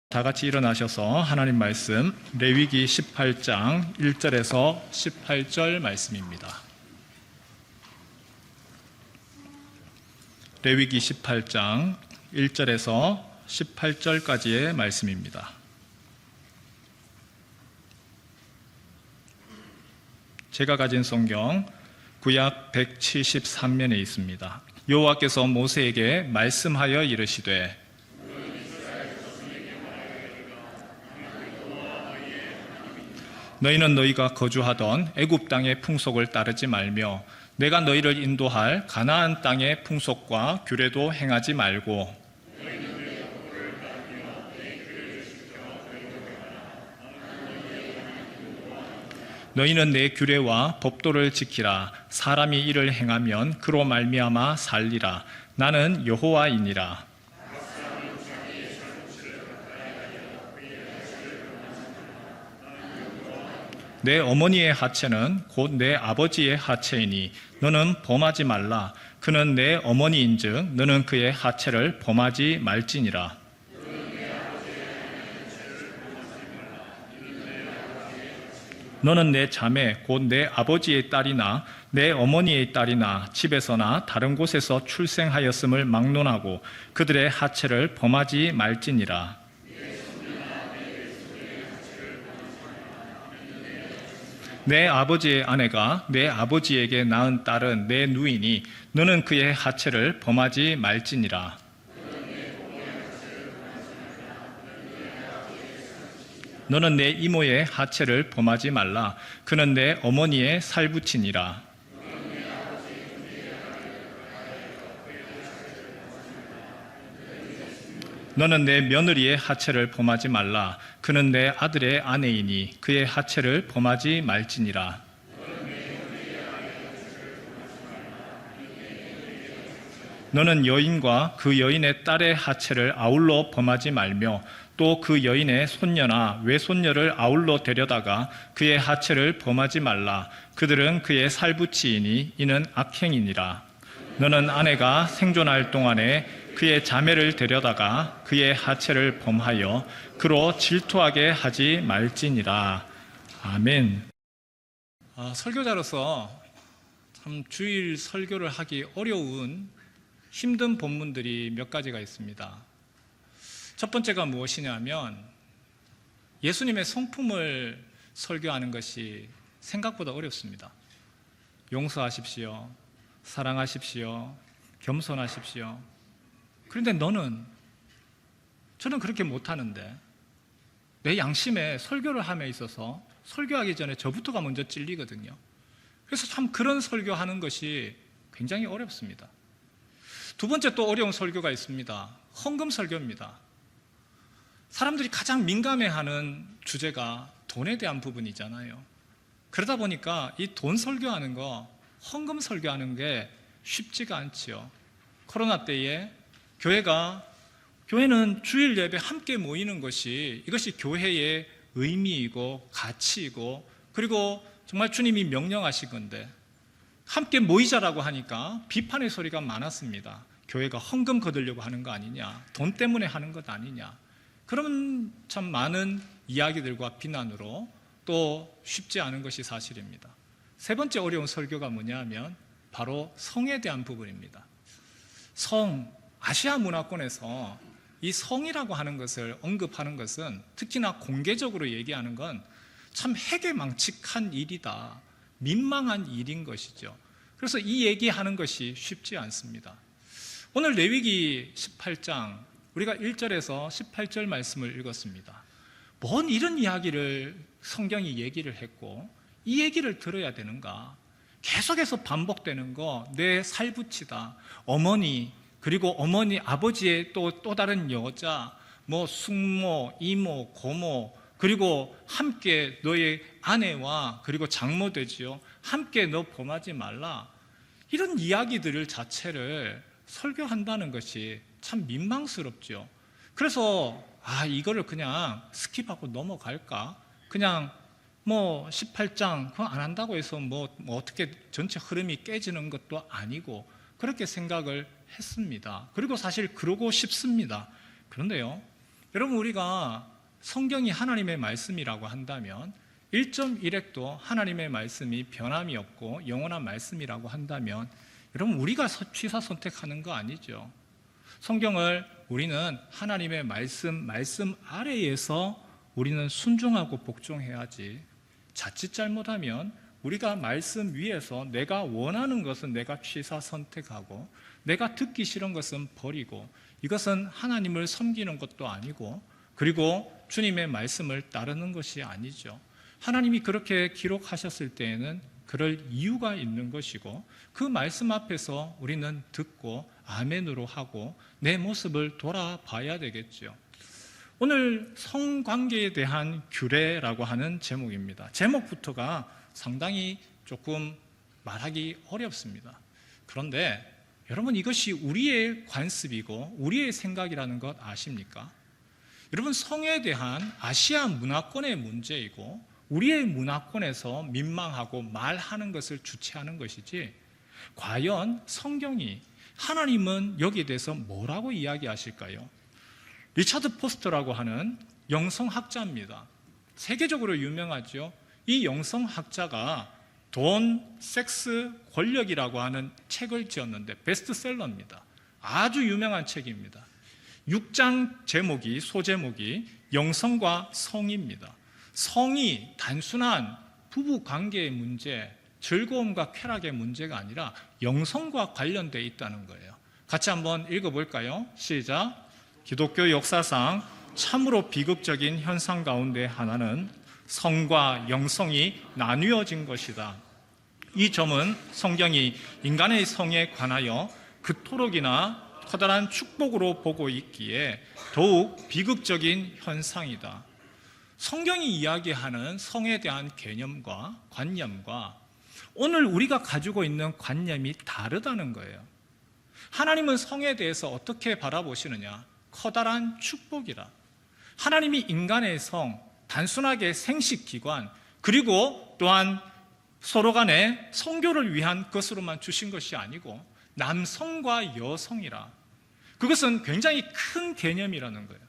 다 같이 일어나셔서 하나님 말씀 레위기 18장 1절에서 18절 말씀입니다. 레위기 18장 1절에서 18절까지의 말씀입니다. 제가 가진 성경 구약 173면에 있습니다. 여호와께서 모세에게 말씀하여 이르시되 너희는 너희가 거주하던 애굽 땅의 풍속을 따르지 말며 내가 너희를 인도할 가나안 땅의 풍속과 규례도 행하지 말고 너희는 내 규례와 법도를 지키라. 사람이 이를 행하면 그로 말미암아 살리라. 나는 여호와이니라. 내 어머니의 하체는 곧 내 아버지의 하체이니 너는 범하지 말라. 그는 내 어머니인즉 너는 그의 하체를 범하지 말지니라. 너는 내 자매 곧 내 아버지의 딸이나 내 어머니의 딸이나 집에서나 다른 곳에서 출생하였음을 막론하고 그들의 하체를 범하지 말지니라. 내 아버지의 아내가 내 아버지에게 낳은 딸은 내 누이니 너는 그의 하체를 범하지 말지니라. 너는 내 이모의 하체를 범하지 말라. 그는 내 어머니의 살부친이라. 너는 내 며느리의 하체를 범하지 말라. 그는 내 아들의 아내이니 그의 하체를 범하지 말지니라. 너는 여인과 그 여인의 딸의 하체를 아울러 범하지 말며 또 그 여인의 손녀나 외손녀를 아울러 데려다가 그의 하체를 범하지 말라. 그들은 그의 살부치이니 이는 악행이니라. 너는 아내가 생존할 동안에 그의 자매를 데려다가 그의 하체를 범하여 그로 질투하게 하지 말지니라. 아멘. 설교자로서 참 주일 설교를 하기 어려운 힘든 본문들이 몇 가지가 있습니다. 첫 번째가 무엇이냐면 예수님의 성품을 설교하는 것이 생각보다 어렵습니다. 용서하십시오. 사랑하십시오. 겸손하십시오. 그런데 저는 그렇게 못하는데 내 양심에 설교를 함에 있어서 설교하기 전에 저부터가 먼저 찔리거든요. 그래서 참 그런 설교하는 것이 굉장히 어렵습니다. 두 번째 또 어려운 설교가 있습니다. 헌금 설교입니다. 사람들이 가장 민감해하는 주제가 돈에 대한 부분이잖아요. 그러다 보니까 이 돈 설교하는 거, 헌금 설교하는 게 쉽지가 않지요. 코로나 때에 교회는 주일 예배 함께 모이는 이것이 교회의 의미이고 가치이고 그리고 정말 주님이 명령하신 건데 함께 모이자라고 하니까 비판의 소리가 많았습니다. 교회가 헌금 거두려고 하는 거 아니냐, 돈 때문에 하는 것 아니냐, 그런 참 많은 이야기들과 비난으로 또 쉽지 않은 것이 사실입니다. 세 번째 어려운 설교가 뭐냐면 바로 성에 대한 부분입니다. 아시아 문화권에서 이 성이라고 하는 것을 언급하는 것은 특히나 공개적으로 얘기하는 건 참 해괴망측한 일이다, 민망한 일인 것이죠. 그래서 이 얘기하는 것이 쉽지 않습니다. 오늘 레위기 18장 우리가 1절에서 18절 말씀을 읽었습니다. 뭔 이런 이야기를 성경이 얘기를 했고 이 얘기를 들어야 되는가? 계속해서 반복되는 거, 내 살부치다, 어머니, 그리고 어머니 아버지의 또 다른 여자, 숙모, 이모, 고모, 그리고 함께 너의 아내와 그리고 장모 되지요. 함께 너 범하지 말라. 이런 이야기들을 자체를 설교한다는 것이 참 민망스럽죠. 그래서 이거를 그냥 스킵하고 넘어갈까? 그냥 18장 그거 안 한다고 해서 어떻게 전체 흐름이 깨지는 것도 아니고 그렇게 생각을 했습니다. 그리고 사실 그러고 싶습니다. 그런데요, 여러분, 우리가 성경이 하나님의 말씀이라고 한다면 1.1핵도 하나님의 말씀이 변함이 없고 영원한 말씀이라고 한다면 여러분, 우리가 취사 선택하는 거 아니죠. 성경을 우리는 하나님의 말씀 아래에서 우리는 순종하고 복종해야지, 자칫 잘못하면 우리가 말씀 위에서 내가 원하는 것은 내가 취사 선택하고 내가 듣기 싫은 것은 버리고, 이것은 하나님을 섬기는 것도 아니고 그리고 주님의 말씀을 따르는 것이 아니죠. 하나님이 그렇게 기록하셨을 때에는 그럴 이유가 있는 것이고, 그 말씀 앞에서 우리는 듣고 아멘으로 하고 내 모습을 돌아봐야 되겠죠. 오늘 성관계에 대한 규례라고 하는 제목입니다. 제목부터가 상당히 조금 말하기 어렵습니다. 그런데 여러분, 이것이 우리의 관습이고 우리의 생각이라는 것 아십니까? 여러분, 성에 대한 아시아 문화권의 문제이고 우리의 문화권에서 민망하고 말하는 것을 주체하는 것이지, 과연 성경이, 하나님은 여기에 대해서 뭐라고 이야기하실까요? 리차드 포스터라고 하는 영성학자입니다. 세계적으로 유명하죠. 이 영성학자가 돈, 섹스, 권력이라고 하는 책을 지었는데 베스트셀러입니다. 아주 유명한 책입니다. 6장 제목이, 소제목이 영성과 성입니다. 성이 단순한 부부 관계의 문제, 즐거움과 쾌락의 문제가 아니라 영성과 관련되어 있다는 거예요. 같이 한번 읽어볼까요? 시작. 기독교 역사상 참으로 비극적인 현상 가운데 하나는 성과 영성이 나뉘어진 것이다. 이 점은 성경이 인간의 성에 관하여 그토록이나 커다란 축복으로 보고 있기에 더욱 비극적인 현상이다. 성경이 이야기하는 성에 대한 개념과 관념과 오늘 우리가 가지고 있는 관념이 다르다는 거예요. 하나님은 성에 대해서 어떻게 바라보시느냐? 커다란 축복이라. 하나님이 인간의 성, 단순하게 생식기관, 그리고 또한 서로 간에 성교를 위한 것으로만 주신 것이 아니고 남성과 여성이라. 그것은 굉장히 큰 개념이라는 거예요.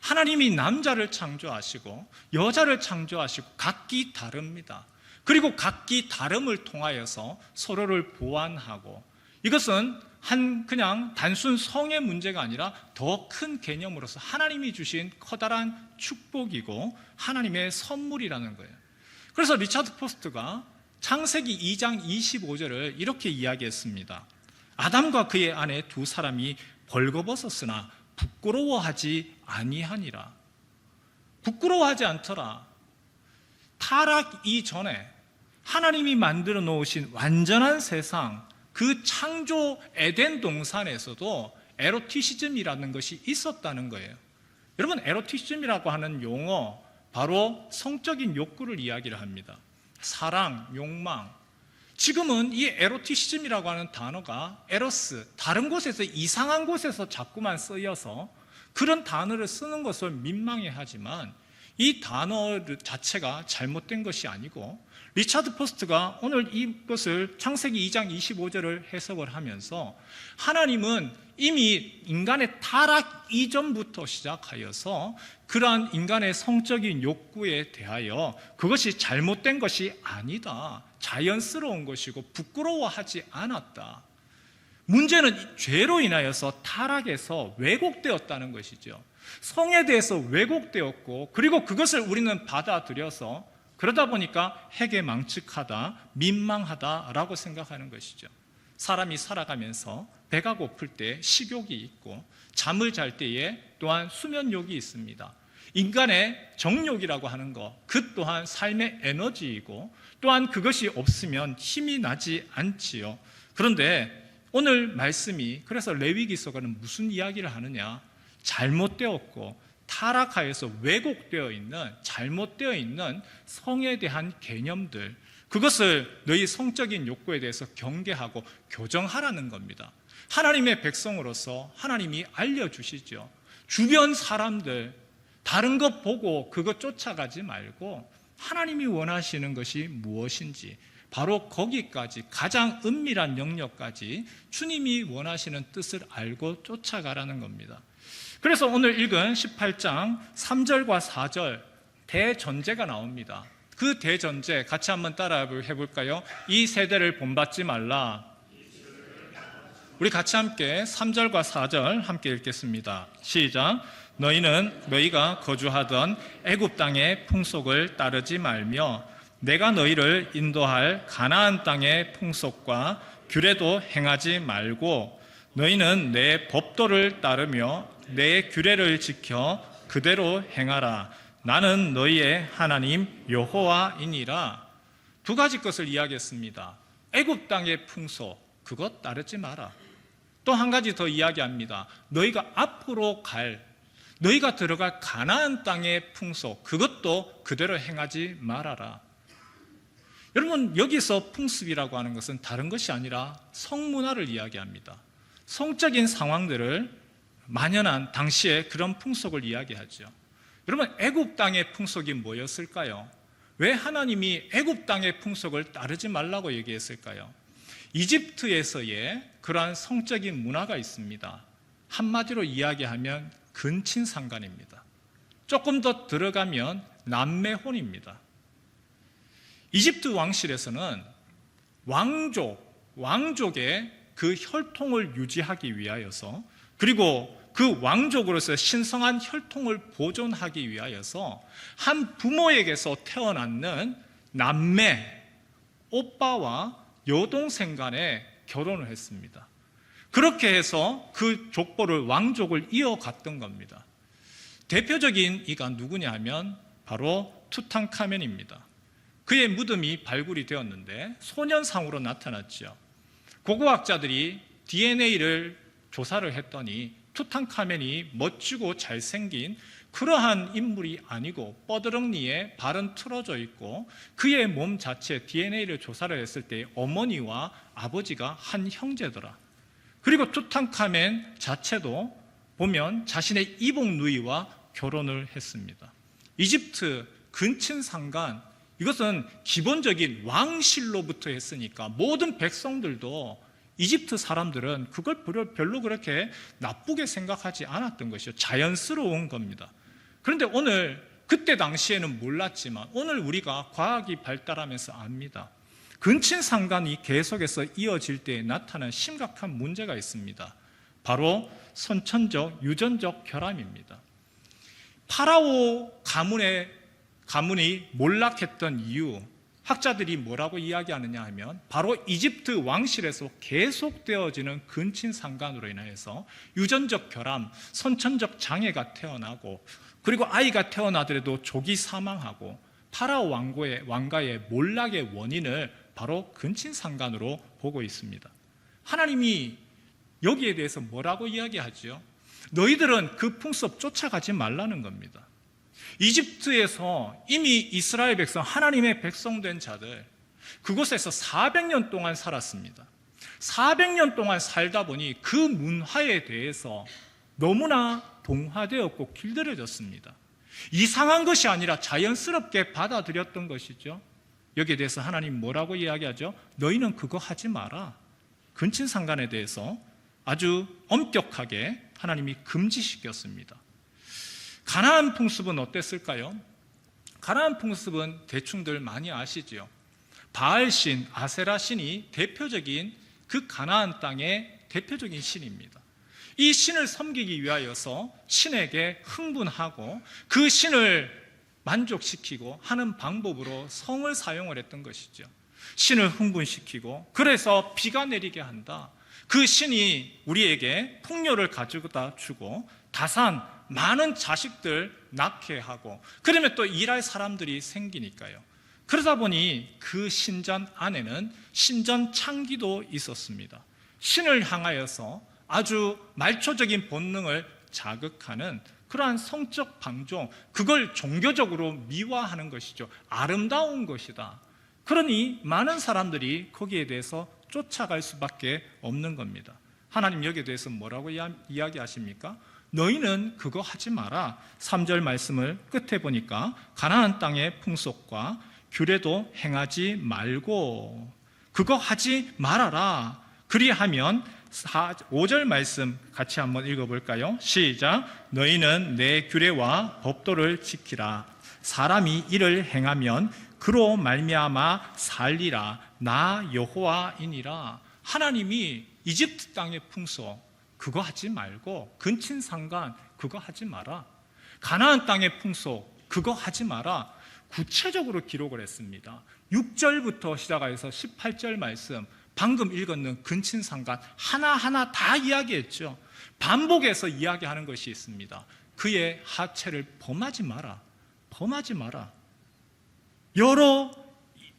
하나님이 남자를 창조하시고 여자를 창조하시고 각기 다릅니다. 그리고 각기 다름을 통하여서 서로를 보완하고, 이것은 그냥 단순 성의 문제가 아니라 더 큰 개념으로서 하나님이 주신 커다란 축복이고 하나님의 선물이라는 거예요. 그래서 리차드 포스트가 창세기 2장 25절을 이렇게 이야기했습니다. 아담과 그의 아내 두 사람이 벌거벗었으나 부끄러워하지 아니하니라. 부끄러워하지 않더라. 타락 이전에 하나님이 만들어 놓으신 완전한 세상, 그 창조 에덴 동산에서도 에로티시즘이라는 것이 있었다는 거예요. 여러분, 에로티시즘이라고 하는 용어, 바로 성적인 욕구를 이야기를 합니다. 사랑, 욕망. 지금은 이 에로티시즘이라고 하는 단어가 에로스, 다른 곳에서, 이상한 곳에서 자꾸만 쓰여서 그런 단어를 쓰는 것을 민망해하지만 이 단어 자체가 잘못된 것이 아니고, 리차드 포스트가 오늘 이것을 창세기 2장 25절을 해석을 하면서 하나님은 이미 인간의 타락 이전부터 시작하여서 그러한 인간의 성적인 욕구에 대하여 그것이 잘못된 것이 아니다, 자연스러운 것이고 부끄러워하지 않았다. 문제는 죄로 인하여서 타락해서 왜곡되었다는 것이죠. 성에 대해서 왜곡되었고, 그리고 그것을 우리는 받아들여서 그러다 보니까 해괴망측하다, 민망하다라고 생각하는 것이죠. 사람이 살아가면서 배가 고플 때 식욕이 있고, 잠을 잘 때에 또한 수면욕이 있습니다. 인간의 정욕이라고 하는 것, 그 또한 삶의 에너지이고, 또한 그것이 없으면 힘이 나지 않지요. 그런데 오늘 말씀이, 그래서 레위기서가는 무슨 이야기를 하느냐? 잘못되었고 타락하여서 왜곡되어 있는, 잘못되어 있는 성에 대한 개념들, 그것을 너희 성적인 욕구에 대해서 경계하고 교정하라는 겁니다. 하나님의 백성으로서 하나님이 알려주시죠. 주변 사람들 다른 것 보고 그것 쫓아가지 말고 하나님이 원하시는 것이 무엇인지, 바로 거기까지, 가장 은밀한 영역까지 주님이 원하시는 뜻을 알고 쫓아가라는 겁니다. 그래서 오늘 읽은 18장 3절과 4절 대전제가 나옵니다. 그 대전제 같이 한번 따라 해볼까요? 이 세대를 본받지 말라. 우리 같이 함께 3절과 4절 함께 읽겠습니다. 시작. 너희가 거주하던 애굽 땅의 풍속을 따르지 말며 내가 너희를 인도할 가나안 땅의 풍속과 규례도 행하지 말고 너희는 내 법도를 따르며 내 규례를 지켜 그대로 행하라. 나는 너희의 하나님 여호와이니라. 두 가지 것을 이야기했습니다. 애굽 땅의 풍속, 그것 따르지 마라. 또 한 가지 더 이야기합니다. 너희가 앞으로 너희가 들어갈 가나안 땅의 풍속, 그것도 그대로 행하지 말아라. 여러분, 여기서 풍습이라고 하는 것은 다른 것이 아니라 성문화를 이야기합니다. 성적인 상황들을 만연한 당시에 그런 풍속을 이야기하죠. 여러분, 애굽 땅의 풍속이 뭐였을까요? 왜 하나님이 애굽 땅의 풍속을 따르지 말라고 얘기했을까요? 이집트에서의 그러한 성적인 문화가 있습니다. 한마디로 이야기하면 근친상간입니다. 조금 더 들어가면 남매혼입니다. 이집트 왕실에서는 왕족의 그 혈통을 유지하기 위하여서, 그리고 그 왕족으로서 신성한 혈통을 보존하기 위하여서 한 부모에게서 태어났는 남매, 오빠와 여동생 간에 결혼을 했습니다. 그렇게 해서 그 족보를, 왕족을 이어갔던 겁니다. 대표적인 이가 누구냐 하면 바로 투탕카멘입니다. 그의 무덤이 발굴이 되었는데 소년상으로 나타났죠. 고고학자들이 DNA를 조사를 했더니 투탕카멘이 멋지고 잘생긴 그러한 인물이 아니고 뻐드렁니에 발은 틀어져 있고 그의 몸 자체 DNA를 조사를 했을 때 어머니와 아버지가 한 형제더라. 그리고 투탕카멘 자체도 보면 자신의 이복 누이와 결혼을 했습니다. 이집트 근친상간, 이것은 기본적인 왕실로부터 했으니까 모든 백성들도, 이집트 사람들은 그걸 별로 그렇게 나쁘게 생각하지 않았던 것이요, 자연스러운 겁니다. 그런데 그때 당시에는 몰랐지만 오늘 우리가 과학이 발달하면서 압니다. 근친상간이 계속해서 이어질 때에 나타난 심각한 문제가 있습니다. 바로 선천적, 유전적 결함입니다. 파라오 가문이 몰락했던 이유, 학자들이 뭐라고 이야기하느냐 하면 바로 이집트 왕실에서 계속되어지는 근친상간으로 인해서 유전적 결함, 선천적 장애가 태어나고, 그리고 아이가 태어나더라도 조기 사망하고, 파라오 왕가의 몰락의 원인을 바로 근친상간으로 보고 있습니다. 하나님이 여기에 대해서 뭐라고 이야기하죠? 너희들은 그 풍습 쫓아가지 말라는 겁니다. 이집트에서 이미 이스라엘 백성, 하나님의 백성된 자들, 그곳에서 400년 동안 살았습니다. 400년 동안 살다 보니 그 문화에 대해서 너무나 동화되었고 길들여졌습니다. 이상한 것이 아니라 자연스럽게 받아들였던 것이죠. 여기에 대해서 하나님 뭐라고 이야기하죠? 너희는 그거 하지 마라. 근친상간에 대해서 아주 엄격하게 하나님이 금지시켰습니다. 가나안 풍습은 어땠을까요? 가나안 풍습은 대충들 많이 아시죠? 바알신, 아세라신이 대표적인 그 가나안 땅의 대표적인 신입니다. 이 신을 섬기기 위하여서 신에게 흥분하고 그 신을 만족시키고 하는 방법으로 성을 사용을 했던 것이죠. 신을 흥분시키고, 그래서 비가 내리게 한다. 그 신이 우리에게 풍요를 가져다 주고 다산, 많은 자식들 낳게 하고, 그러면 또 일할 사람들이 생기니까요. 그러다 보니 그 신전 안에는 신전 창기도 있었습니다. 신을 향하여서 아주 말초적인 본능을 자극하는 그러한 성적 방종, 그걸 종교적으로 미화하는 것이죠. 아름다운 것이다. 그러니 많은 사람들이 거기에 대해서 쫓아갈 수밖에 없는 겁니다. 하나님 여기에 대해서 뭐라고 이야기하십니까? 너희는 그거 하지 마라. 3절 말씀을 끝에 보니까 가나안 땅의 풍속과 규례도 행하지 말고 그거 하지 말아라. 그리하면 5절 말씀 같이 한번 읽어볼까요? 시작. 너희는 내 규례와 법도를 지키라. 사람이 이를 행하면 그로 말미암아 살리라. 나 여호와이니라. 하나님이 이집트 땅의 풍속 그거 하지 말고, 근친상간 그거 하지 마라. 가나안 땅의 풍속 그거 하지 마라. 구체적으로 기록을 했습니다. 6절부터 시작해서 18절 말씀, 방금 읽었는 근친상간 하나하나 다 이야기했죠. 반복해서 이야기하는 것이 있습니다. 그의 하체를 범하지 마라. 범하지 마라. 여러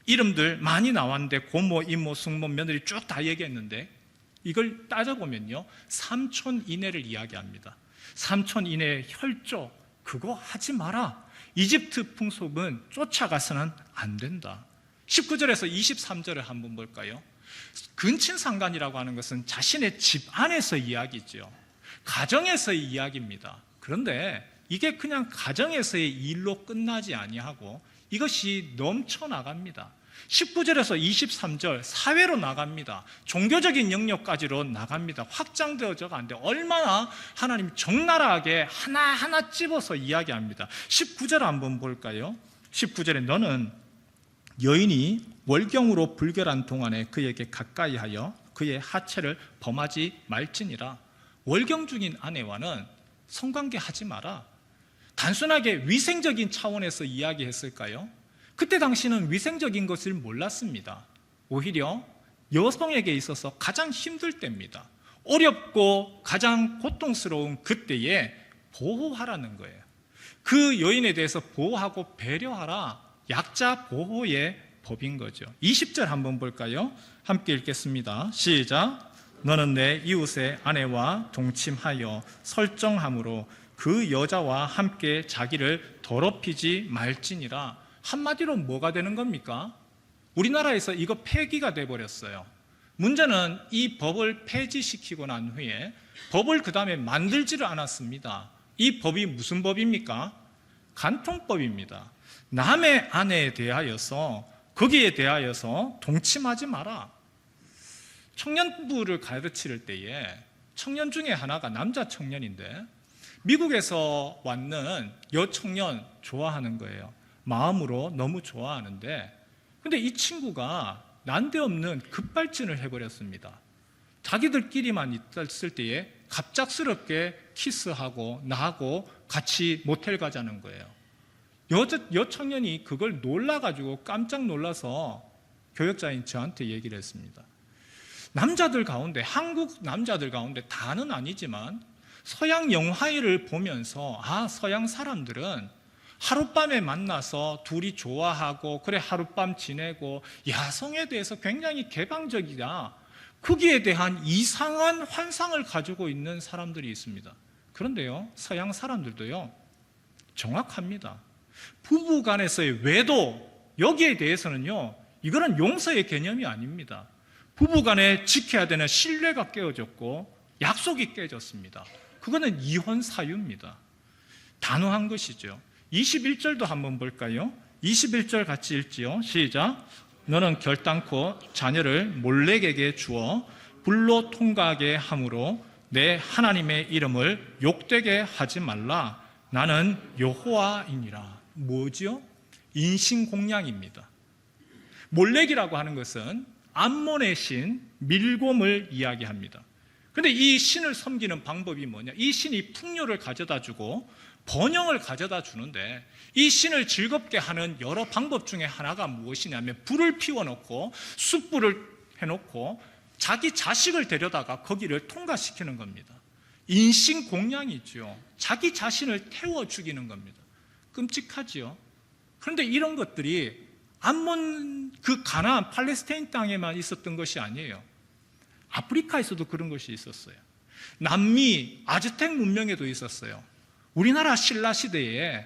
이름들 많이 나왔는데 고모, 이모, 숙모, 며느리 쭉 다 얘기했는데 이걸 따져보면요, 삼촌 이내를 이야기합니다. 삼촌 이내의 혈족 그거 하지 마라. 이집트 풍속은 쫓아가서는 안 된다. 19절에서 23절을 한번 볼까요? 근친상간이라고 하는 것은 자신의 집 안에서 이야기죠. 가정에서의 이야기입니다. 그런데 이게 그냥 가정에서의 일로 끝나지 아니하고 이것이 넘쳐나갑니다. 19절에서 23절 사회로 나갑니다. 종교적인 영역까지로 나갑니다. 확장되어져 가는데 얼마나 하나님 적나라하게 하나하나 찝어서 이야기합니다. 19절 한번 볼까요? 19절에 너는 여인이 월경으로 불결한 동안에 그에게 가까이 하여 그의 하체를 범하지 말지니라. 월경 중인 아내와는 성관계 하지 마라. 단순하게 위생적인 차원에서 이야기했을까요? 그때 당시는 위생적인 것을 몰랐습니다. 오히려 여성에게 있어서 가장 힘들 때입니다. 어렵고 가장 고통스러운 그때에 보호하라는 거예요. 그 여인에 대해서 보호하고 배려하라. 약자 보호의 법인 거죠. 20절 한번 볼까요? 함께 읽겠습니다. 시작. 너는 내 이웃의 아내와 동침하여 설정함으로 그 여자와 함께 자기를 더럽히지 말지니라. 한마디로 뭐가 되는 겁니까? 우리나라에서 이거 폐기가 돼버렸어요. 문제는 이 법을 폐지시키고 난 후에 법을 그 다음에 만들지를 않았습니다. 이 법이 무슨 법입니까? 간통법입니다. 남의 아내에 대하여서, 거기에 대하여서 동침하지 마라. 청년부를 가르칠 때에 청년 중에 하나가 남자 청년인데 미국에서 왔는 여청년 좋아하는 거예요. 마음으로 너무 좋아하는데, 근데 이 친구가 난데없는 급발진을 해버렸습니다. 자기들끼리만 있을 때에 갑작스럽게 키스하고 나하고 같이 모텔 가자는 거예요. 여청년이 그걸 놀라가지고 깜짝 놀라서 교역자인 저한테 얘기를 했습니다. 남자들 가운데, 한국 남자들 가운데 다는 아니지만 서양 영화를 보면서 서양 사람들은 하룻밤에 만나서 둘이 좋아하고 그래 하룻밤 지내고 야성에 대해서 굉장히 개방적이다. 거기에 대한 이상한 환상을 가지고 있는 사람들이 있습니다. 그런데요, 서양 사람들도요 정확합니다. 부부 간에서의 외도, 여기에 대해서는요 이거는 용서의 개념이 아닙니다. 부부 간에 지켜야 되는 신뢰가 깨어졌고 약속이 깨졌습니다. 그거는 이혼 사유입니다. 단호한 것이죠. 21절도 한번 볼까요? 21절 같이 읽지요. 시작. 너는 결단코 자녀를 몰렉에게 주어 불로 통과하게 함으로 내 하나님의 이름을 욕되게 하지 말라. 나는 여호와이니라. 뭐지요? 인신공양입니다. 몰렉이라고 하는 것은 암몬의 신 밀곰을 이야기합니다. 그런데 이 신을 섬기는 방법이 뭐냐? 이 신이 풍요를 가져다 주고 번영을 가져다 주는데 이 신을 즐겁게 하는 여러 방법 중에 하나가 무엇이냐면 불을 피워놓고 숯불을 해놓고 자기 자식을 데려다가 거기를 통과시키는 겁니다. 인신공양이죠. 자기 자신을 태워 죽이는 겁니다. 끔찍하지요. 그런데 이런 것들이 암몬 그 가나안 팔레스타인 땅에만 있었던 것이 아니에요. 아프리카에서도 그런 것이 있었어요. 남미 아즈텍 문명에도 있었어요. 우리나라 신라 시대에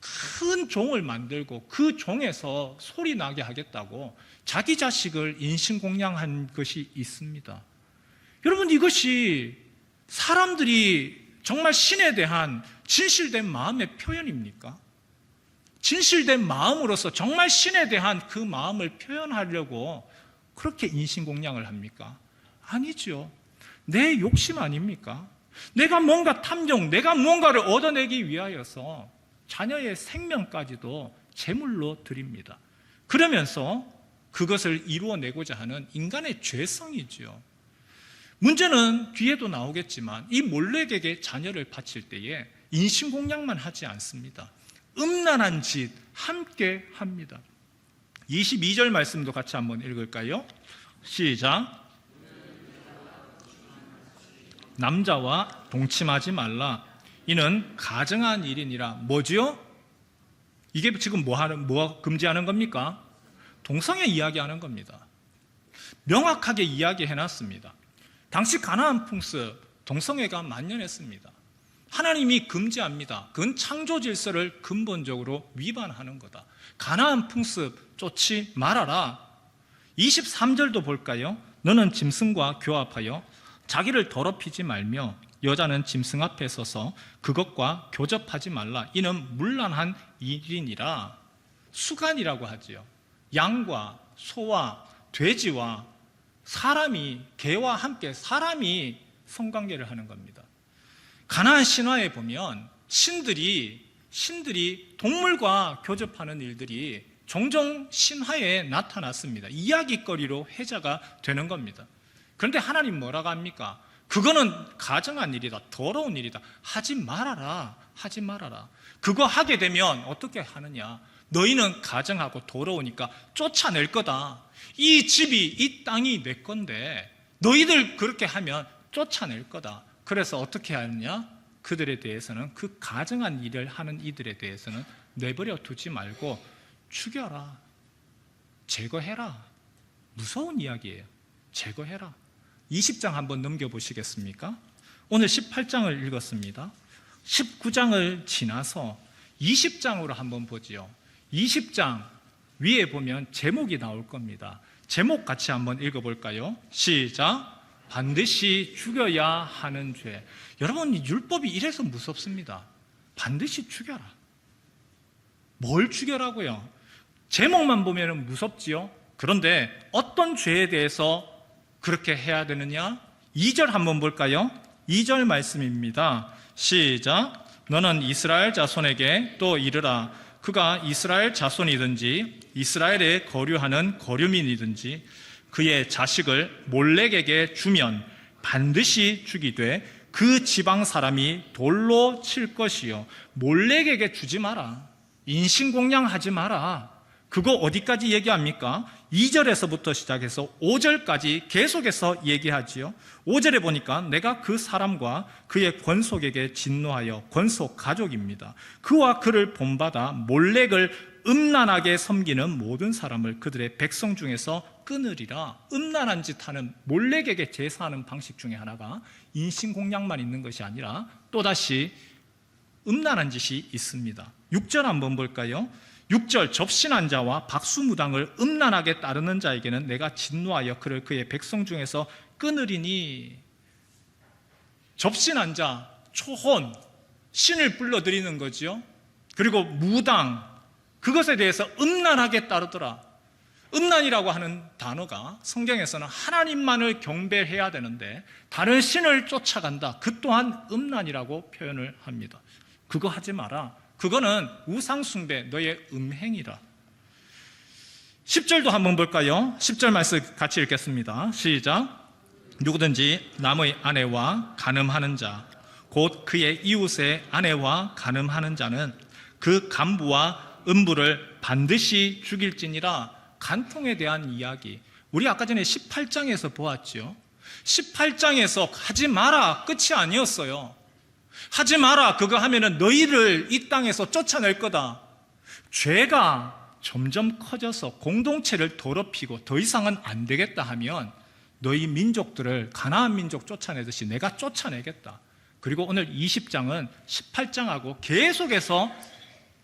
큰 종을 만들고 그 종에서 소리 나게 하겠다고 자기 자식을 인신공양한 것이 있습니다. 여러분, 이것이 사람들이 정말 신에 대한 진실된 마음의 표현입니까? 진실된 마음으로서 정말 신에 대한 그 마음을 표현하려고 그렇게 인신공양을 합니까? 아니죠. 내 욕심 아닙니까? 내가 뭔가 탐욕, 내가 뭔가를 얻어내기 위하여서 자녀의 생명까지도 제물로 드립니다. 그러면서 그것을 이루어내고자 하는 인간의 죄성이죠. 문제는 뒤에도 나오겠지만 이 몰렉에게 자녀를 바칠 때에 인신공양만 하지 않습니다. 음란한 짓 함께 합니다. 22절 말씀도 같이 한번 읽을까요? 시작. 남자와 동침하지 말라. 이는 가증한 일이니라. 뭐지요? 이게 지금 뭐 금지하는 겁니까? 동성애 이야기하는 겁니다. 명확하게 이야기해놨습니다. 당시 가나안 풍습, 동성애가 만연했습니다. 하나님이 금지합니다. 그건 창조 질서를 근본적으로 위반하는 거다. 가나안 풍습 쫓지 말아라. 23절도 볼까요? 너는 짐승과 교합하여 자기를 더럽히지 말며 여자는 짐승 앞에 서서 그것과 교접하지 말라. 이는 문란한 일이니라. 수간이라고 하지요. 양과 소와 돼지와 사람이, 개와 함께 사람이 성관계를 하는 겁니다. 가나안 신화에 보면 신들이 동물과 교접하는 일들이 종종 신화에 나타났습니다. 이야기거리로 회자가 되는 겁니다. 그런데 하나님 뭐라고 합니까? 그거는 가증한 일이다, 더러운 일이다. 하지 말아라. 그거 하게 되면 어떻게 하느냐? 너희는 가증하고 더러우니까 쫓아낼 거다. 이 집이, 이 땅이 내 건데 너희들 그렇게 하면 쫓아낼 거다. 그래서 어떻게 하느냐? 그들에 대해서는, 그 가증한 일을 하는 이들에 대해서는 내버려 두지 말고 죽여라, 제거해라. 무서운 이야기예요. 제거해라. 20장 한번 넘겨보시겠습니까? 오늘 18장을 읽었습니다. 19장을 지나서 20장으로 한번 보지요. 20장 위에 보면 제목이 나올 겁니다. 제목 같이 한번 읽어볼까요? 시작. 반드시 죽여야 하는 죄. 여러분, 율법이 이래서 무섭습니다. 반드시 죽여라. 뭘 죽여라고요? 제목만 보면 무섭지요. 그런데 어떤 죄에 대해서 그렇게 해야 되느냐? 2절 한번 볼까요? 2절 말씀입니다. 시작. 너는 이스라엘 자손에게 또 이르라. 그가 이스라엘 자손이든지 이스라엘에 거류하는 거류민이든지 그의 자식을 몰렉에게 주면 반드시 죽이되 그 지방 사람이 돌로 칠 것이요. 몰렉에게 주지 마라. 인신공양하지 마라. 그거 어디까지 얘기합니까? 2절에서부터 시작해서 5절까지 계속해서 얘기하지요. 5절에 보니까 내가 그 사람과 그의 권속에게 진노하여, 권속 가족입니다. 그와 그를 본받아 몰렉을 음란하게 섬기는 모든 사람을 그들의 백성 중에서 끊으리라. 음란한 짓 하는, 몰렉에게 제사하는 방식 중에 하나가 인신공양만 있는 것이 아니라 또다시 음란한 짓이 있습니다. 6절 한번 볼까요? 6절. 접신한 자와 박수무당을 음란하게 따르는 자에게는 내가 진노하여 그를 그의 백성 중에서 끊으리니. 접신한 자, 초혼, 신을 불러들이는 거죠. 그리고 무당, 그것에 대해서 음란하게 따르더라. 음란이라고 하는 단어가 성경에서는 하나님만을 경배해야 되는데 다른 신을 쫓아간다. 그 또한 음란이라고 표현을 합니다. 그거 하지 마라. 그거는 우상숭배, 너의 음행이라. 10절도 한번 볼까요? 10절 말씀 같이 읽겠습니다. 시작. 누구든지 남의 아내와 간음하는 자, 곧 그의 이웃의 아내와 간음하는 자는 그 간부와 음부를 반드시 죽일지니라. 간통에 대한 이야기, 우리 아까 전에 18장에서 보았죠. 18장에서 하지 마라 끝이 아니었어요. 하지 마라, 그거 하면은 너희를 이 땅에서 쫓아낼 거다. 죄가 점점 커져서 공동체를 더럽히고 더 이상은 안 되겠다 하면 너희 민족들을 가나안 민족 쫓아내듯이 내가 쫓아내겠다. 그리고 오늘 20장은 18장하고 계속해서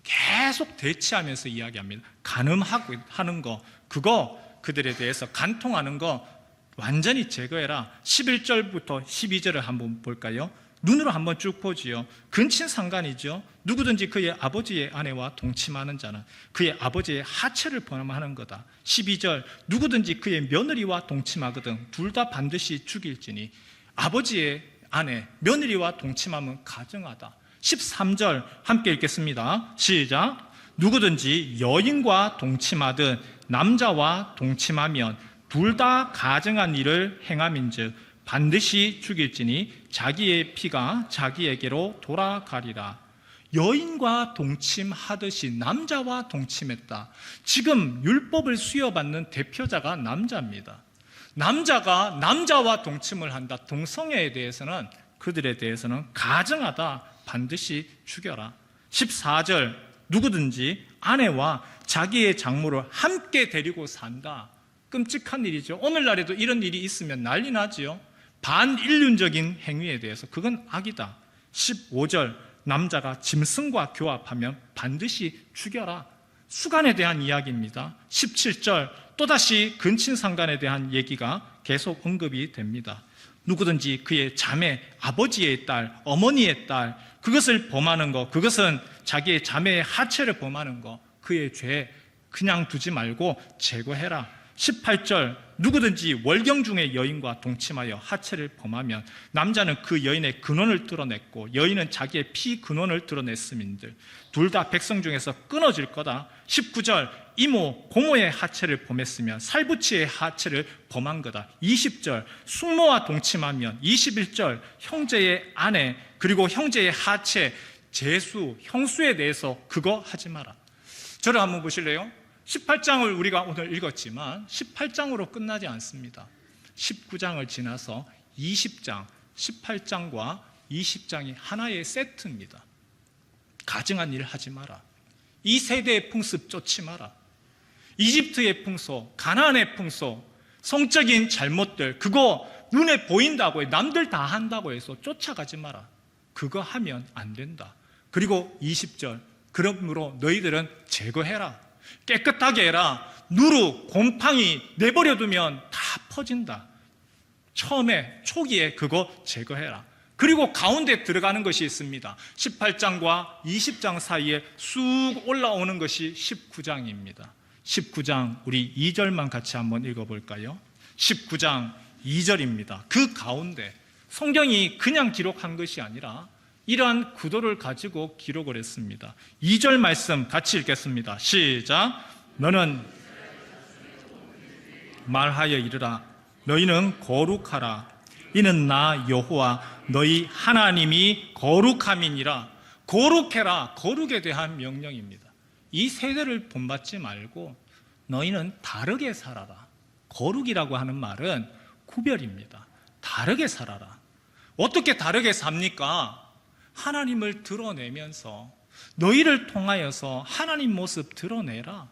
계속 대치하면서 이야기합니다. 간음하고 하는 거, 그거 그들에 대해서 간통하는 거 완전히 제거해라. 11절부터 12절을 한번 볼까요? 눈으로 한번 쭉 보지요. 근친상간이죠. 누구든지 그의 아버지의 아내와 동침하는 자는 그의 아버지의 하체를 범하는 거다. 12절. 누구든지 그의 며느리와 동침하거든 둘 다 반드시 죽일지니. 아버지의 아내, 며느리와 동침하면 가증하다. 13절 함께 읽겠습니다. 시작. 누구든지 여인과 동침하든 남자와 동침하면 둘 다 가증한 일을 행함인즉 반드시 죽일지니 자기의 피가 자기에게로 돌아가리라. 여인과 동침하듯이 남자와 동침했다. 지금 율법을 수여받는 대표자가 남자입니다. 남자가 남자와 동침을 한다. 동성애에 대해서는, 그들에 대해서는 가증하다. 반드시 죽여라. 14절 누구든지 아내와 자기의 장모를 함께 데리고 산다. 끔찍한 일이죠. 오늘날에도 이런 일이 있으면 난리 나지요. 반인륜적인 행위에 대해서 그건 악이다. 15절 남자가 짐승과 교합하면 반드시 죽여라. 수간에 대한 이야기입니다. 17절 또다시 근친상간에 대한 얘기가 계속 언급이 됩니다. 누구든지 그의 자매, 아버지의 딸, 어머니의 딸, 그것을 범하는 것, 그것은 자기의 자매의 하체를 범하는 것, 그의 죄 그냥 두지 말고 제거해라. 18절 누구든지 월경 중에 여인과 동침하여 하체를 범하면 남자는 그 여인의 근원을 드러냈고 여인은 자기의 피 근원을 드러냈음인들 둘 다 백성 중에서 끊어질 거다. 19절 이모, 고모의 하체를 범했으면 살부치의 하체를 범한 거다. 20절 숙모와 동침하면, 21절 형제의 아내 그리고 형제의 하체, 제수, 형수에 대해서 그거 하지 마라. 저를 한번 보실래요? 18장을 우리가 오늘 읽었지만 18장으로 끝나지 않습니다. 19장을 지나서 20장, 18장과 20장이 하나의 세트입니다. 가증한 일을 하지 마라. 이 세대의 풍습 쫓지 마라. 이집트의 풍속, 가나안의 풍속, 성적인 잘못들, 그거 눈에 보인다고 해, 남들 다 한다고 해서 쫓아가지 마라. 그거 하면 안 된다. 그리고 20절 그러므로 너희들은 제거해라. 깨끗하게 해라. 누룩, 곰팡이 내버려두면 다 퍼진다. 처음에 초기에 그거 제거해라. 그리고 가운데 들어가는 것이 있습니다. 18장과 20장 사이에 쑥 올라오는 것이 19장입니다. 19장 우리 2절만 같이 한번 읽어볼까요? 19장 2절입니다. 그 가운데 성경이 그냥 기록한 것이 아니라 이러한 구도를 가지고 기록을 했습니다. 2절 말씀 같이 읽겠습니다. 시작. 너는 말하여 이르라. 너희는 거룩하라. 이는 나 여호와 너희 하나님이 거룩함이니라. 거룩해라. 거룩에 대한 명령입니다. 이 세대를 본받지 말고 너희는 다르게 살아라. 거룩이라고 하는 말은 구별입니다. 다르게 살아라. 어떻게 다르게 삽니까? 하나님을 드러내면서 너희를 통하여서 하나님 모습 드러내라.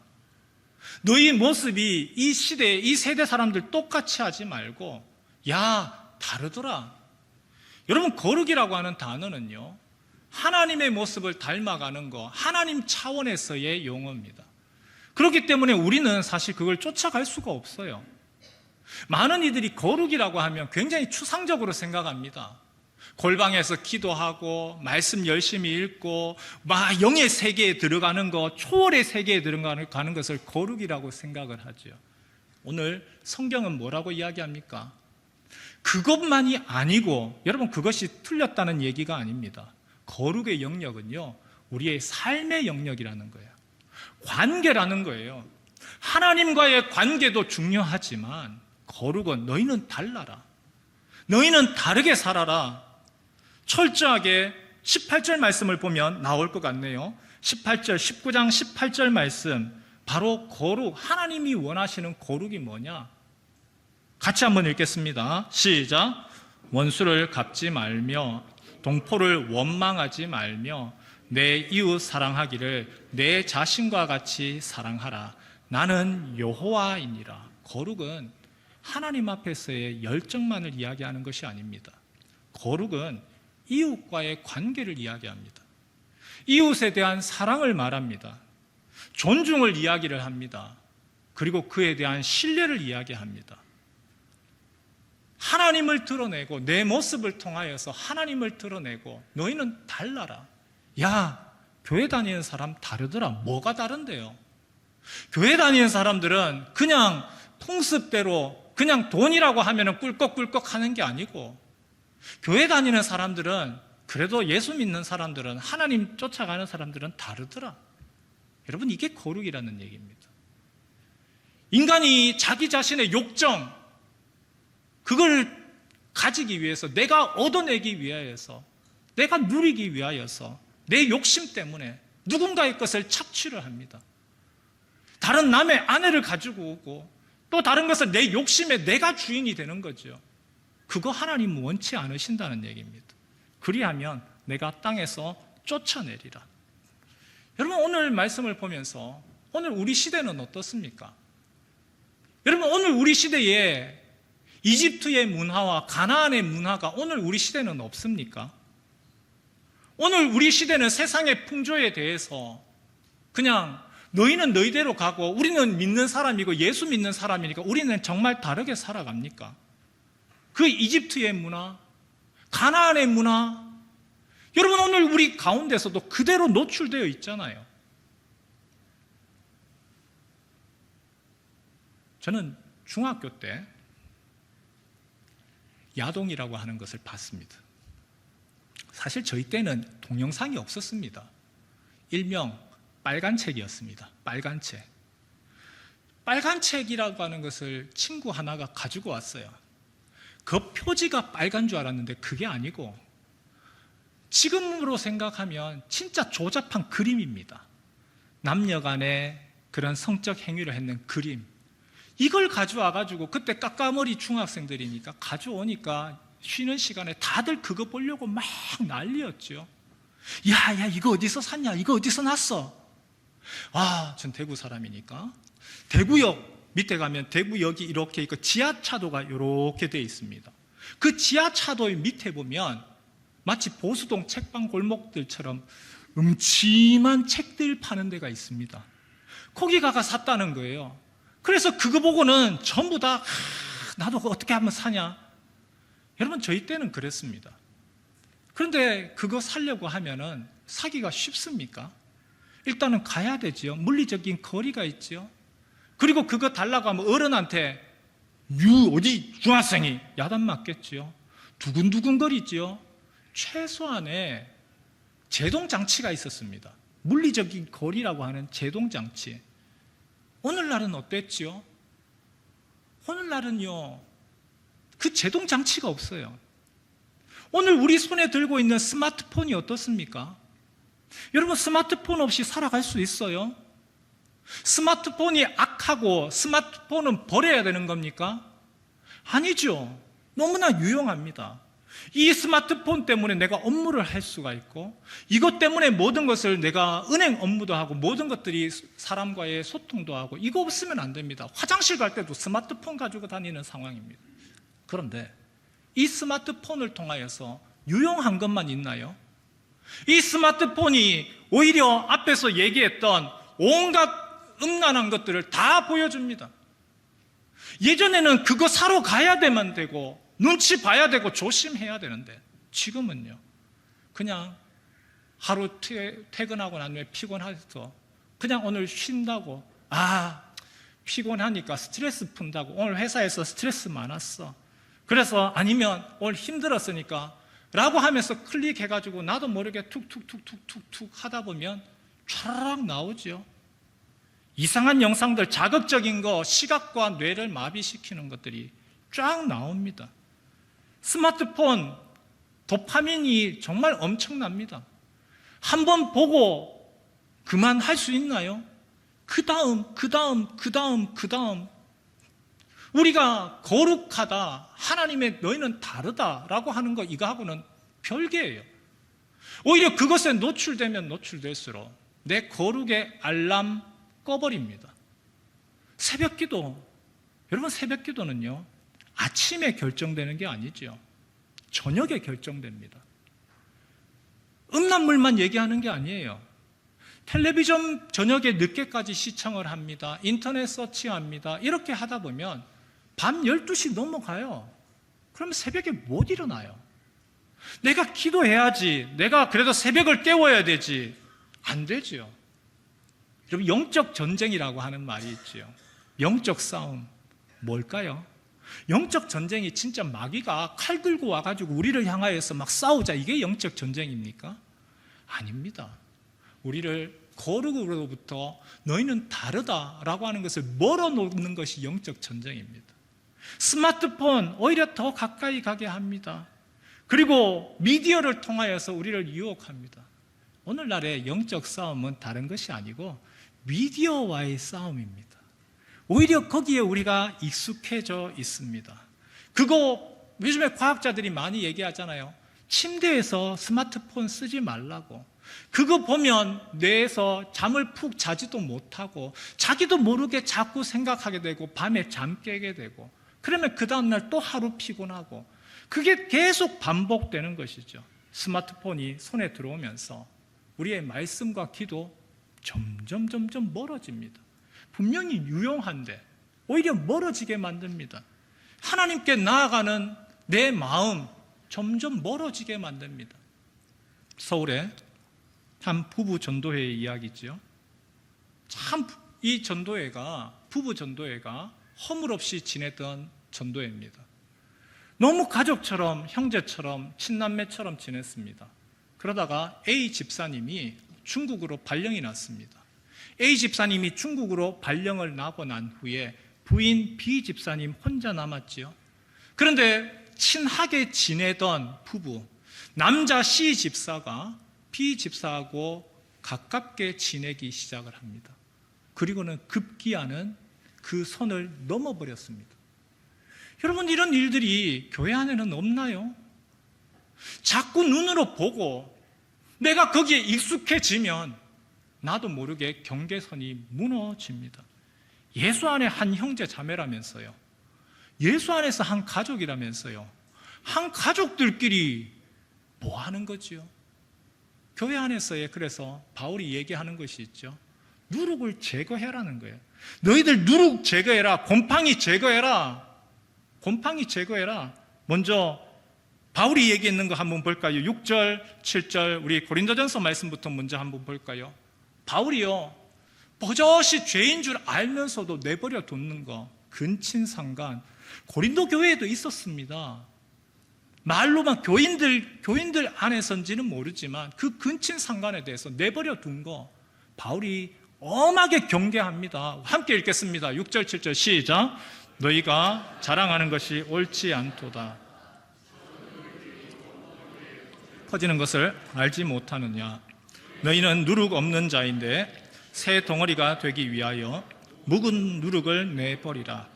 너희 모습이 이 시대, 이 세대 사람들 똑같이 하지 말고 야, 다르더라. 여러분, 거룩이라고 하는 단어는요, 하나님의 모습을 닮아가는 거, 하나님 차원에서의 용어입니다. 그렇기 때문에 우리는 사실 그걸 쫓아갈 수가 없어요. 많은 이들이 거룩이라고 하면 굉장히 추상적으로 생각합니다. 골방에서 기도하고 말씀 열심히 읽고 막 영의 세계에 들어가는 것, 초월의 세계에 들어가는 것을 거룩이라고 생각을 하죠. 오늘 성경은 뭐라고 이야기합니까? 그것만이 아니고, 여러분, 그것이 틀렸다는 얘기가 아닙니다. 거룩의 영역은요, 우리의 삶의 영역이라는 거예요. 관계라는 거예요. 하나님과의 관계도 중요하지만 거룩은 너희는 달라라. 너희는 다르게 살아라. 철저하게 18절 말씀을 보면 나올 것 같네요. 18절, 19장 18절 말씀, 바로 거룩, 하나님이 원하시는 거룩이 뭐냐? 같이 한번 읽겠습니다. 시작. 원수를 갚지 말며 동포를 원망하지 말며 내 이웃 사랑하기를 내 자신과 같이 사랑하라. 나는 여호와이니라. 거룩은 하나님 앞에서의 열정만을 이야기하는 것이 아닙니다. 거룩은 이웃과의 관계를 이야기합니다. 이웃에 대한 사랑을 말합니다. 존중을 이야기를 합니다. 그리고 그에 대한 신뢰를 이야기합니다. 하나님을 드러내고 내 모습을 통하여서 하나님을 드러내고 너희는 달라라. 야, 교회 다니는 사람 다르더라. 뭐가 다른데요? 교회 다니는 사람들은 그냥 풍습대로 그냥 돈이라고 하면 꿀꺽꿀꺽 하는 게 아니고 교회 다니는 사람들은, 그래도 예수 믿는 사람들은, 하나님 쫓아가는 사람들은 다르더라. 여러분, 이게 거룩이라는 얘기입니다. 인간이 자기 자신의 욕정, 그걸 가지기 위해서, 내가 얻어내기 위하여서, 내가 누리기 위하여서 내 욕심 때문에 누군가의 것을 착취를 합니다. 다른 남의 아내를 가지고 오고 또 다른 것을 내 욕심에 내가 주인이 되는 거죠. 그거 하나님은 원치 않으신다는 얘기입니다. 그리하면 내가 땅에서 쫓아내리라. 여러분, 오늘 말씀을 보면서 오늘 우리 시대는 어떻습니까? 여러분, 오늘 우리 시대에 이집트의 문화와 가나안의 문화가 오늘 우리 시대는 없습니까? 오늘 우리 시대는 세상의 풍조에 대해서 그냥 너희는 너희대로 가고 우리는 믿는 사람이고 예수 믿는 사람이니까 우리는 정말 다르게 살아갑니까? 그 이집트의 문화, 가나안의 문화, 여러분 오늘 우리 가운데서도 그대로 노출되어 있잖아요. 저는 중학교 때 야동이라고 하는 것을 봤습니다. 사실 저희 때는 동영상이 없었습니다. 일명 빨간 책이었습니다. 빨간 책. 빨간 책이라고 하는 것을 친구 하나가 가지고 왔어요. 그 표지가 빨간 줄 알았는데 그게 아니고 지금으로 생각하면 진짜 조잡한 그림입니다. 남녀 간에 그런 성적 행위를 했는 그림. 이걸 가져와가지고 그때 까까머리 중학생들이니까 가져오니까 쉬는 시간에 다들 그거 보려고 막 난리였죠. 야, 이거 어디서 샀냐? 이거 어디서 났어? 전 대구 사람이니까. 대구역 밑에 가면 대구역이 이렇게 있고 지하차도가 이렇게 되어 있습니다. 그 지하차도의 밑에 보면 마치 보수동 책방 골목들처럼 음침한 책들 파는 데가 있습니다. 거기 가가 샀다는 거예요. 그래서 그거 보고는 전부 다 나도 그거 어떻게 하면 사냐? 여러분 저희 때는 그랬습니다. 그런데 그거 사려고 하면은 사기가 쉽습니까? 일단은 가야 되지요. 물리적인 거리가 있죠. 그리고 그거 달라고 하면 어른한테 어디 중학생이 야단 맞겠죠. 두근두근거리죠. 최소한의 제동장치가 있었습니다. 물리적인 거리라고 하는 제동장치. 오늘날은 어땠지요? 오늘날은요, 그 제동장치가 없어요. 오늘 우리 손에 들고 있는 스마트폰이 어떻습니까? 여러분, 스마트폰 없이 살아갈 수 있어요? 스마트폰이 악하고 스마트폰은 버려야 되는 겁니까? 아니죠. 너무나 유용합니다. 이 스마트폰 때문에 내가 업무를 할 수가 있고 이것 때문에 모든 것을 내가 은행 업무도 하고 모든 것들이 사람과의 소통도 하고 이거 없으면 안 됩니다. 화장실 갈 때도 스마트폰 가지고 다니는 상황입니다. 그런데 이 스마트폰을 통하여서 유용한 것만 있나요? 이 스마트폰이 오히려 앞에서 얘기했던 온갖 음란한 것들을 다 보여줍니다. 예전에는 그거 사러 가야 되면 되고 눈치 봐야 되고 조심해야 되는데 지금은요, 그냥 하루 퇴근하고 난 후에 피곤해서 그냥 오늘 쉰다고, 피곤하니까 스트레스 푼다고, 오늘 회사에서 스트레스 많았어, 그래서 아니면 오늘 힘들었으니까 라고 하면서 클릭해가지고 나도 모르게 툭툭툭툭툭툭 하다 보면 촤라락 나오죠. 이상한 영상들, 자극적인 거, 시각과 뇌를 마비시키는 것들이 쫙 나옵니다. 스마트폰, 도파민이 정말 엄청납니다. 한번 보고 그만할 수 있나요? 그 다음 우리가 거룩하다, 하나님의 너희는 다르다라고 하는 거, 이거하고는 별개예요. 오히려 그것에 노출되면 노출될수록 내 거룩의 알람 꺼버립니다. 새벽기도, 여러분 새벽기도는요 아침에 결정되는 게 아니죠. 저녁에 결정됩니다. 음란물만 얘기하는 게 아니에요. 텔레비전 저녁에 늦게까지 시청을 합니다. 인터넷 서치합니다. 이렇게 하다 보면 밤 12시 넘어가요. 그럼 새벽에 못 일어나요. 내가 기도해야지, 내가 그래도 새벽을 깨워야 되지, 안 되죠. 여러분, 영적 전쟁이라고 하는 말이 있죠. 영적 싸움 뭘까요? 영적 전쟁이 진짜 마귀가 칼 들고 와가지고 우리를 향하여서 막 싸우자, 이게 영적 전쟁입니까? 아닙니다. 우리를 거룩으로부터 너희는 다르다라고 하는 것을 멀어놓는 것이 영적 전쟁입니다. 스마트폰 오히려 더 가까이 가게 합니다. 그리고 미디어를 통하여서 우리를 유혹합니다. 오늘날의 영적 싸움은 다른 것이 아니고 미디어와의 싸움입니다. 오히려 거기에 우리가 익숙해져 있습니다. 그거 요즘에 과학자들이 많이 얘기하잖아요. 침대에서 스마트폰 쓰지 말라고. 그거 보면 뇌에서 잠을 푹 자지도 못하고 자기도 모르게 자꾸 생각하게 되고 밤에 잠 깨게 되고, 그러면 그 다음날 또 하루 피곤하고, 그게 계속 반복되는 것이죠. 스마트폰이 손에 들어오면서 우리의 말씀과 기도 점점 멀어집니다. 분명히 유용한데 오히려 멀어지게 만듭니다. 하나님께 나아가는 내 마음 점점 멀어지게 만듭니다. 서울에 한 부부 전도회의 이야기죠. 참 이 전도회가, 부부 전도회가 허물없이 지내던 전도회입니다. 너무 가족처럼, 형제처럼, 친남매처럼 지냈습니다. 그러다가 A 집사님이 중국으로 발령이 났습니다. A 집사님이 중국으로 발령을 나고 난 후에 부인 B 집사님 혼자 남았지요. 그런데 친하게 지내던 부부, 남자 C 집사가 B 집사하고 가깝게 지내기 시작을 합니다. 그리고는 급기야는 그 선을 넘어버렸습니다. 여러분, 이런 일들이 교회 안에는 없나요? 자꾸 눈으로 보고 내가 거기에 익숙해지면 나도 모르게 경계선이 무너집니다. 예수 안에 한 형제 자매라면서요. 예수 안에서 한 가족이라면서요. 한 가족들끼리 뭐 하는 거지요? 교회 안에서의, 그래서 바울이 얘기하는 것이 있죠. 누룩을 제거해라는 거예요. 너희들 누룩 제거해라. 곰팡이 제거해라. 곰팡이 제거해라. 먼저 바울이 얘기했는 거 한번 볼까요? 6절, 7절 우리 고린도전서 말씀부터 먼저 한번 볼까요? 바울이요, 버젓이 죄인 줄 알면서도 내버려 뒀는 거, 근친상간, 고린도 교회에도 있었습니다. 말로만 교인들 안에서인지는 모르지만 그 근친상간에 대해서 내버려 둔 거 바울이 엄하게 경계합니다. 함께 읽겠습니다. 6절 7절 시작. 너희가 자랑하는 것이 옳지 않도다. 퍼지는 것을 알지 못하느냐. 너희는 누룩 없는 자인데 새 덩어리가 되기 위하여 묵은 누룩을 내버리라.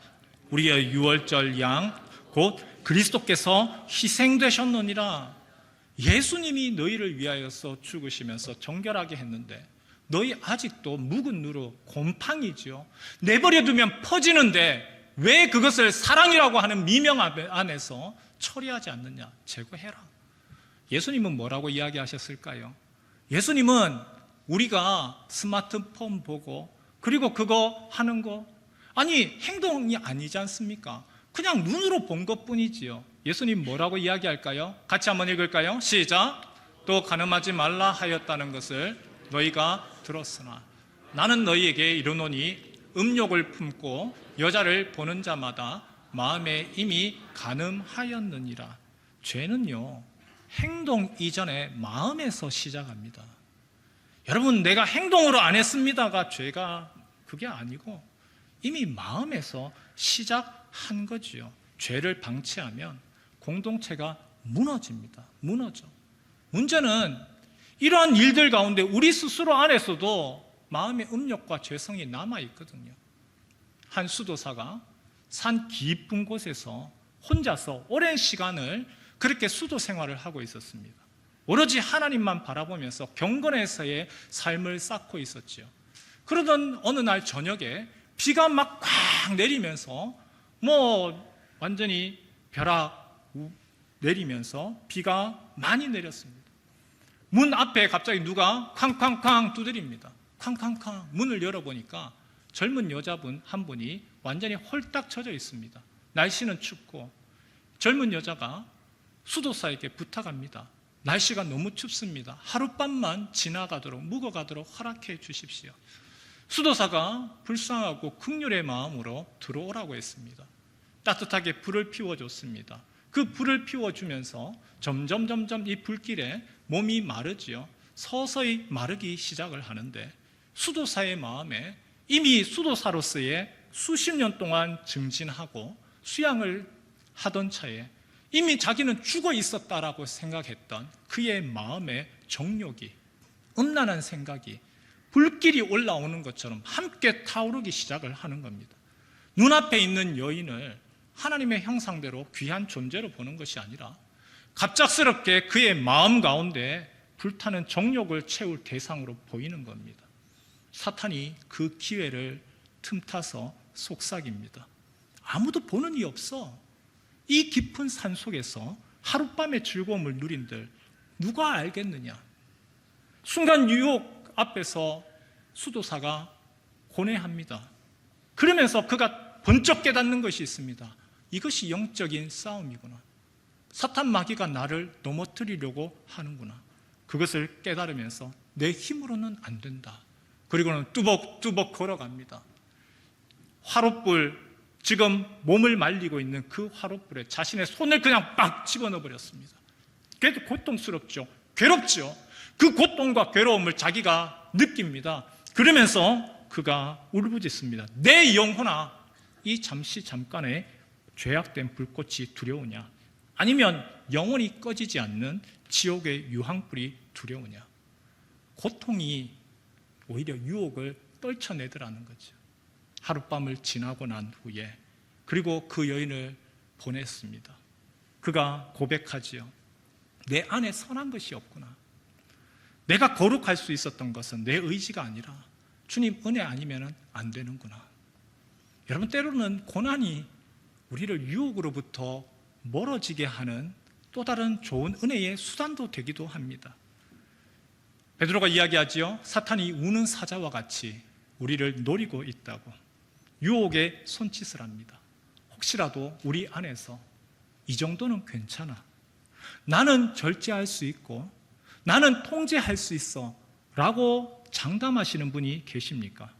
우리의 유월절 양 곧 그리스도께서 희생되셨느니라. 예수님이 너희를 위하여서 죽으시면서 정결하게 했는데 너희 아직도 묵은 누룩, 곰팡이죠. 내버려두면 퍼지는데 왜 그것을 사랑이라고 하는 미명 안에서 처리하지 않느냐. 제거해라. 예수님은 뭐라고 이야기하셨을까요? 예수님은 우리가 스마트폰 보고 그리고 그거 하는 거, 아니 행동이 아니지 않습니까? 그냥 눈으로 본 것뿐이지요. 예수님 뭐라고 이야기할까요? 같이 한번 읽을까요? 시작. 또 간음하지 말라 하였다는 것을 너희가 들었으나 나는 너희에게 이르노니 음욕을 품고 여자를 보는 자마다 마음에 이미 간음하였느니라. 죄는요, 행동 이전에 마음에서 시작합니다. 여러분, 내가 행동으로 안 했습니다가 죄가 그게 아니고 이미 마음에서 시작한 거지요. 죄를 방치하면 공동체가 무너집니다. 무너져. 문제는 이러한 일들 가운데 우리 스스로 안에서도 마음의 음욕과 죄성이 남아있거든요. 한 수도사가 산 깊은 곳에서 혼자서 오랜 시간을 그렇게 수도 생활을 하고 있었습니다. 오로지 하나님만 바라보면서 경건에서의 삶을 쌓고 있었죠. 그러던 어느 날 저녁에 비가 막 꽉 내리면서 완전히 벼락 내리면서 비가 많이 내렸습니다. 문 앞에 갑자기 누가 쾅쾅쾅 두드립니다. 쾅쾅쾅 문을 열어보니까 젊은 여자분 한 분이 완전히 홀딱 젖어 있습니다. 날씨는 춥고 젊은 여자가 수도사에게 부탁합니다. 날씨가 너무 춥습니다. 하룻밤만 지나가도록, 묵어가도록 허락해 주십시오. 수도사가 불쌍하고 긍휼의 마음으로 들어오라고 했습니다. 따뜻하게 불을 피워줬습니다. 그 불을 피워주면서 점점 이 불길에 몸이 마르지요. 서서히 마르기 시작을 하는데 수도사의 마음에 이미 수도사로서의 수십 년 동안 증진하고 수양을 하던 차에 이미 자기는 죽어 있었다라고 생각했던 그의 마음의 정욕이, 음란한 생각이 불길이 올라오는 것처럼 함께 타오르기 시작을 하는 겁니다. 눈앞에 있는 여인을 하나님의 형상대로 귀한 존재로 보는 것이 아니라 갑작스럽게 그의 마음 가운데 불타는 정욕을 채울 대상으로 보이는 겁니다. 사탄이 그 기회를 틈타서 속삭입니다. 아무도 보는 이 없어. 이 깊은 산 속에서 하룻밤의 즐거움을 누린들 누가 알겠느냐. 순간 유혹 앞에서 수도사가 고뇌합니다. 그러면서 그가 번쩍 깨닫는 것이 있습니다. 이것이 영적인 싸움이구나. 사탄 마귀가 나를 넘어뜨리려고 하는구나. 그것을 깨달으면서 내 힘으로는 안 된다. 그리고는 뚜벅뚜벅 걸어갑니다. 화롯불, 지금 몸을 말리고 있는 그 화롯불에 자신의 손을 그냥 빡 집어넣어 버렸습니다. 그래도 고통스럽죠. 괴롭죠. 그 고통과 괴로움을 자기가 느낍니다. 그러면서 그가 울부짖습니다. 내 영혼아, 이 잠깐의 죄악된 불꽃이 두려우냐? 아니면 영원히 꺼지지 않는 지옥의 유황불이 두려우냐? 고통이 오히려 유혹을 떨쳐내더라는 거죠. 하룻밤을 지나고 난 후에 그리고 그 여인을 보냈습니다. 그가 고백하지요. 내 안에 선한 것이 없구나. 내가 거룩할 수 있었던 것은 내 의지가 아니라 주님 은혜 아니면 안 되는구나. 여러분, 때로는 고난이 우리를 유혹으로부터 멀어지게 하는 또 다른 좋은 은혜의 수단도 되기도 합니다. 베드로가 이야기하지요. 사탄이 우는 사자와 같이 우리를 노리고 있다고 유혹에 손짓을 합니다. 혹시라도 우리 안에서 이 정도는 괜찮아, 나는 절제할 수 있고 나는 통제할 수 있어 라고 장담하시는 분이 계십니까?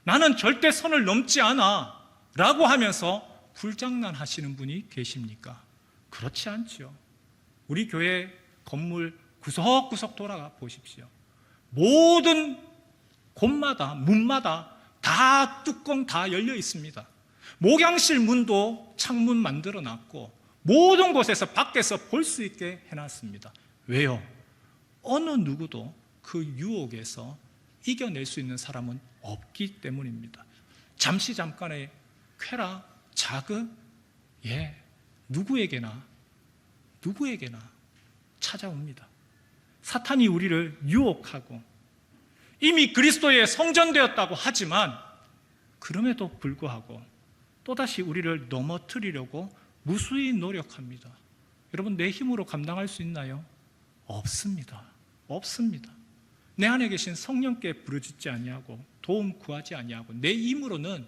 나는 절대 선을 넘지 않아 라고 하면서 불장난하시는 분이 계십니까? 그렇지 않죠. 우리 교회 건물 구석구석 돌아가 보십시오. 모든 곳마다 문마다 다 뚜껑 다 열려 있습니다. 목양실 문도 창문 만들어 놨고 모든 곳에서 밖에서 볼 수 있게 해놨습니다. 왜요? 어느 누구도 그 유혹에서 이겨낼 수 있는 사람은 없기 때문입니다. 잠깐의 쾌락, 자극, 누구에게나 찾아옵니다. 사탄이 우리를 유혹하고 이미 그리스도의 성전되었다고 하지만 그럼에도 불구하고 또다시 우리를 넘어뜨리려고 무수히 노력합니다. 여러분, 내 힘으로 감당할 수 있나요? 없습니다. 내 안에 계신 성령께 부르짖지 아니하고 도움 구하지 아니하고 내 힘으로는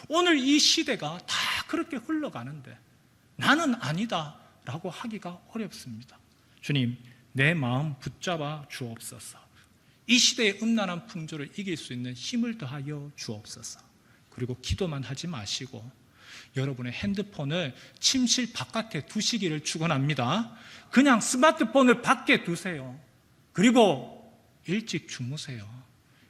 오늘 이 시대가 다 그렇게 흘러가는데 나는 아니다 라고 하기가 어렵습니다. 주님, 내 마음 붙잡아 주옵소서. 이 시대의 음란한 풍조를 이길 수 있는 힘을 더하여 주옵소서. 그리고 기도만 하지 마시고 여러분의 핸드폰을 침실 바깥에 두시기를 축원합니다. 그냥 스마트폰을 밖에 두세요. 그리고 일찍 주무세요.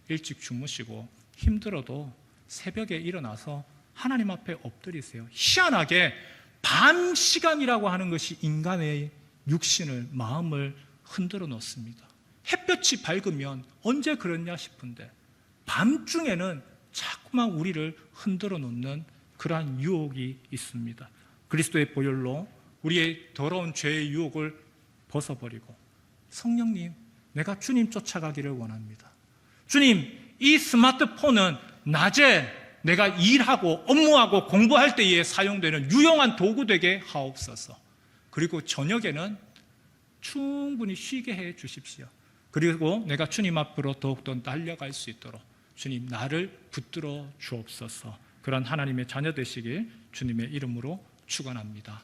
일찍 주무시고 힘들어도 새벽에 일어나서 하나님 앞에 엎드리세요. 희한하게 밤 시간이라고 하는 것이 인간의 육신을, 마음을 흔들어 놓습니다. 햇볕이 밝으면 언제 그러냐 싶은데 밤중에는 자꾸만 우리를 흔들어 놓는 그러한 유혹이 있습니다. 그리스도의 보혈로 우리의 더러운 죄의 유혹을 벗어버리고 성령님, 내가 주님 쫓아가기를 원합니다. 주님, 이 스마트폰은 낮에 내가 일하고 업무하고 공부할 때에 사용되는 유용한 도구 되게 하옵소서. 그리고 저녁에는 충분히 쉬게 해 주십시오. 그리고 내가 주님 앞으로 더욱더 달려갈 수 있도록 주님, 나를 붙들어 주옵소서. 그런 하나님의 자녀 되시길 주님의 이름으로 축원합니다.